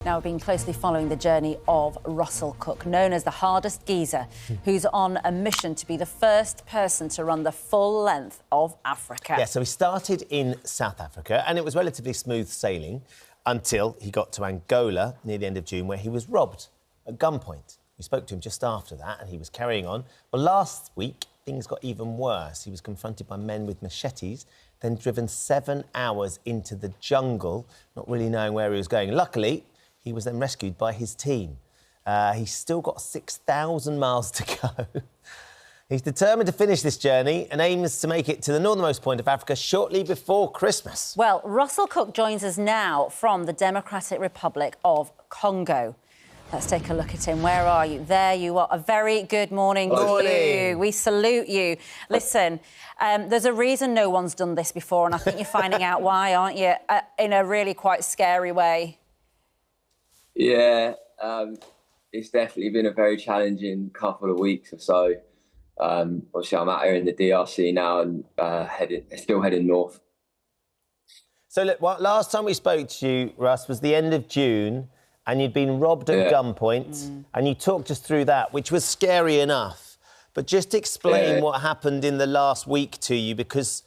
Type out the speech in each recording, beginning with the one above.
Now, we've been closely following the journey of Russell Cook, known as the hardest geezer, who's on a mission to be the first person to run the full length of Africa. Yeah, so he started in South Africa and it was relatively smooth sailing until he got to Angola near the end of June, where he was robbed at gunpoint. We spoke to him just after that and he was carrying on. Well, last week, things got even worse. He was confronted by men with machetes, then driven 7 hours into the jungle, not really knowing where he was going. Luckily, he was then rescued by his team. He's still got 6,000 miles to go. He's determined to finish this journey and aims to make it to the northernmost point of Africa shortly before Christmas. Well, Russell Cook joins us now from the Democratic Republic of Congo. Let's take a look at him. Where are you? There you are. A very good morning to you. We salute you. Listen, there's a reason no one's done this before, and I think you're finding out why, aren't you? In a really quite scary way. Yeah, it's definitely been a very challenging couple of weeks or so. Obviously, I'm out here in the DRC now and still heading north. So, look, last time we spoke to you, Russ, was the end of June, and you'd been robbed at gunpoint, and you talked us through that, which was scary enough. But just explain what happened in the last week to you, because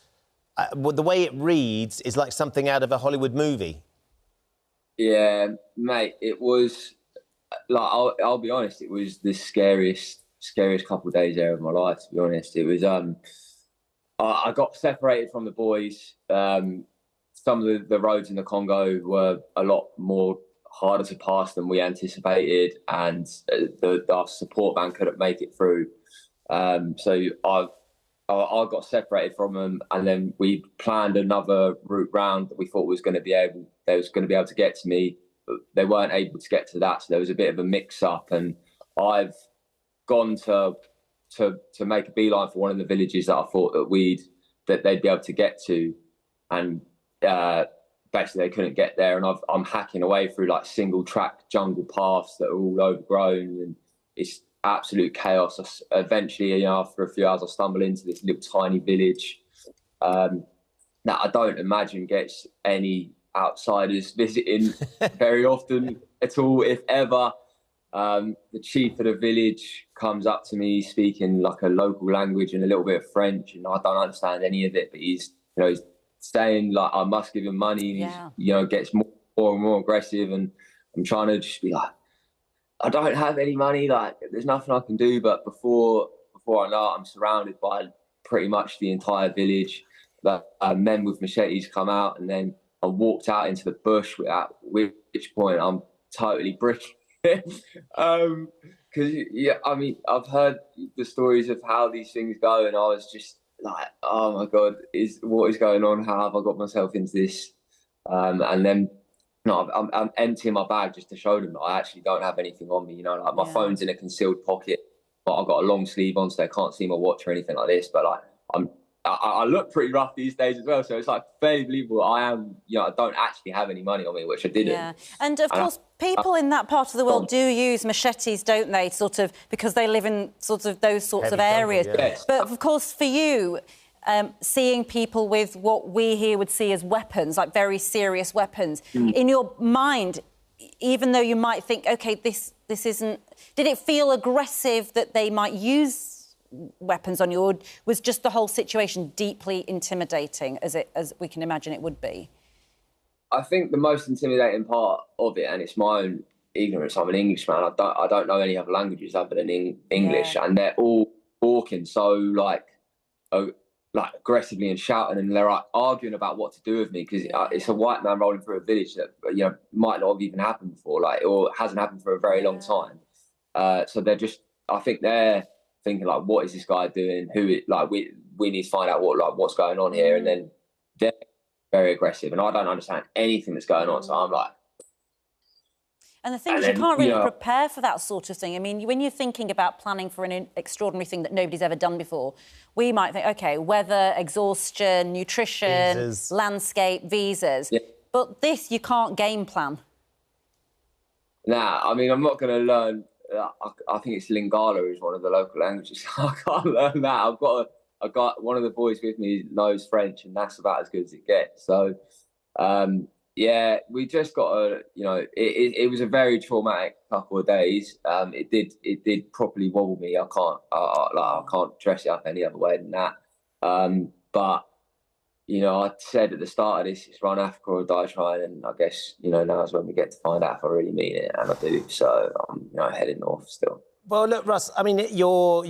the way it reads is like something out of a Hollywood movie. Yeah, mate, it was, like, I'll be honest, it was the scariest couple of days there of my life, to be honest. It was, I got separated from the boys. Some of the roads in the Congo were a lot more harder to pass than we anticipated, and our support van couldn't make it through. So I got separated from them, and then we planned another route round that we thought they was going to be able to get to me, but they weren't able to get to that. So there was a bit of a mix-up, and I've gone to make a beeline for one of the villages that I thought that they'd be able to get to, and basically they couldn't get there. And I'm hacking away through like single-track jungle paths that are all overgrown, and it's absolute chaos. Eventually, after a few hours, I stumble into this little tiny village that I don't imagine gets any outsiders visiting very often at all, if ever. The chief of the village comes up to me speaking like a local language and a little bit of French, and I don't understand any of it, but he's saying like I must give him money. He gets more and more aggressive, and I'm trying to just be like, I don't have any money, like there's nothing I can do. But before I know it, I'm surrounded by pretty much the entire village. Men with machetes come out, and then I walked out into the bush, at which point I'm totally bricking. Because I mean, I've heard the stories of how these things go, and I was just like, oh my God, what is going on? How have I got myself into this? And then I'm emptying my bag just to show them that I actually don't have anything on me. Like my phone's in a concealed pocket, but I've got a long sleeve on, so they can't see my watch or anything like this. But like I look pretty rough these days as well, so it's like fairly believable. I don't actually have any money on me, which I didn't. Yeah, and of course, people in that part of the world do use machetes, don't they? Sort of because they live in sort of those sorts of areas. Yes. But of course, for you, seeing people with what we here would see as weapons, like very serious weapons, in your mind, even though you might think, OK, this isn't... Did it feel aggressive that they might use weapons on you, or was just the whole situation deeply intimidating, as we can imagine it would be? I think the most intimidating part of it, and it's my own ignorance, I'm an Englishman, I don't know any other languages other than English, and they're all talking so like aggressively and shouting, and they're like arguing about what to do with me, because it's a white man rolling through a village that might not have even happened before, or hasn't happened for a very long time. So they're just, I think they're thinking like, what is this guy doing? We need to find out what's going on here. And then they're very aggressive, and I don't understand anything that's going on. So I'm like, and the thing is, you can't really prepare for that sort of thing. I mean, when you're thinking about planning for an extraordinary thing that nobody's ever done before, we might think, OK, weather, exhaustion, nutrition, visas. Landscape, visas. Yeah. But this, you can't game plan. Nah, I mean, I'm not going to learn... I think it's Lingala is one of the local languages. I can't learn that. I've got one of the boys with me knows French, and that's about as good as it gets. So Yeah, we just got it was a very traumatic couple of days. It did properly wobble me. I can't dress it up any other way than that. But I said at the start of this, it's run Africa or die trying, and I guess now is when we get to find out if I really mean it, and I do. So I'm heading north still. Well, look, Russ, I mean, your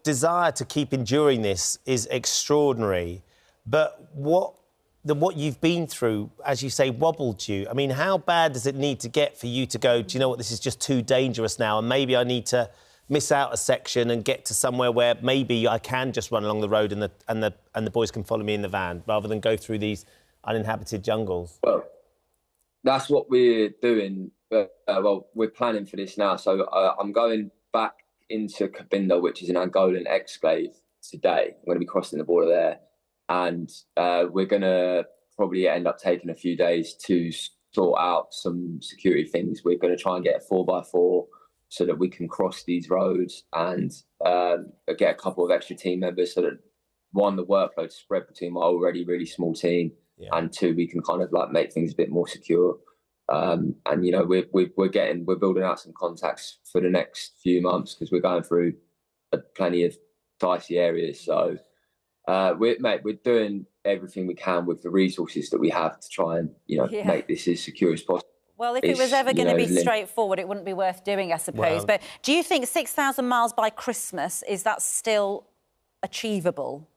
desire to keep enduring this is extraordinary, but what you've been through, as you say, wobbled you. I mean, how bad does it need to get for you to go, do you know what, this is just too dangerous now, and maybe I need to miss out a section and get to somewhere where maybe I can just run along the road and the boys can follow me in the van, rather than go through these uninhabited jungles? Well, that's what we're doing. We're planning for this now. So I'm going back into Cabinda, which is an Angolan exclave, today. I'm going to be crossing the border there. And we're going to probably end up taking a few days to sort out some security things. We're going to try and get a 4x4 so that we can cross these roads and get a couple of extra team members so that, one, the workload spread between my already really small team, and two, we can kind of like make things a bit more secure. And we're building out some contacts for the next few months because we're going through plenty of dicey areas. So we're doing everything we can with the resources that we have to try and make this as secure as possible. Well, if it was ever going to be straightforward, it wouldn't be worth doing, I suppose. But do you think 6,000 miles by Christmas, is that still achievable?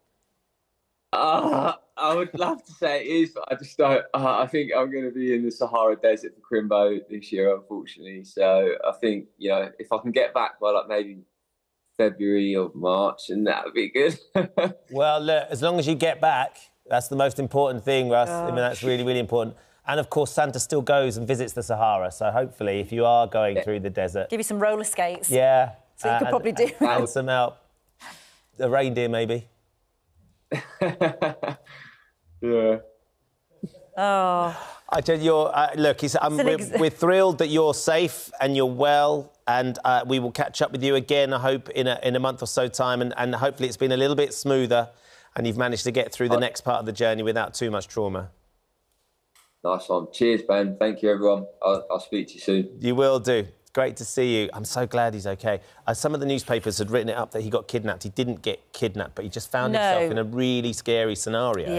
I would love to say it is, but I just don't. I think I'm going to be in the Sahara Desert for Crimbo this year, unfortunately. So I think, if I can get back by like maybe February or March, and that would be good. Well, look, as long as you get back, that's the most important thing, Russ. I mean, that's really, really important. And, of course, Santa still goes and visits the Sahara. So, hopefully, if you are going through the desert... Give you some roller skates. Yeah. So you could probably do it. And some help. A reindeer, maybe. Yeah. Oh. I tell you, look, we're thrilled that you're safe and you're well, and we will catch up with you again, I hope, in a month or so time, and hopefully it's been a little bit smoother and you've managed to get through the next part of the journey without too much trauma. Nice one. Cheers, Ben. Thank you, everyone. I'll speak to you soon. You will do. Great to see you. I'm so glad he's OK. Some of the newspapers had written it up that he got kidnapped. He didn't get kidnapped, but he just found himself in a really scary scenario.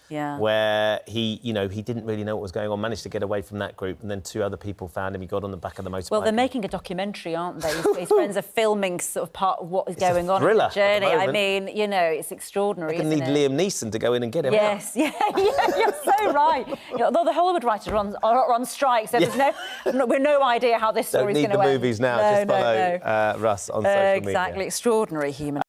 Yeah. Where he didn't really know what was going on, managed to get away from that group, and then two other people found him. He got on the back of the motorbike. Well, they're making a documentary, aren't they? His friends are filming sort of part of what is going on in the journey. I mean, it's extraordinary, isn't it? They need Liam Neeson to go in and get him out. Yeah, you're so right. Although the Hollywood writers are on strike, so we've no idea how this story is going to end. Don't need the movies now, just follow Russ on social media. Exactly, extraordinary human.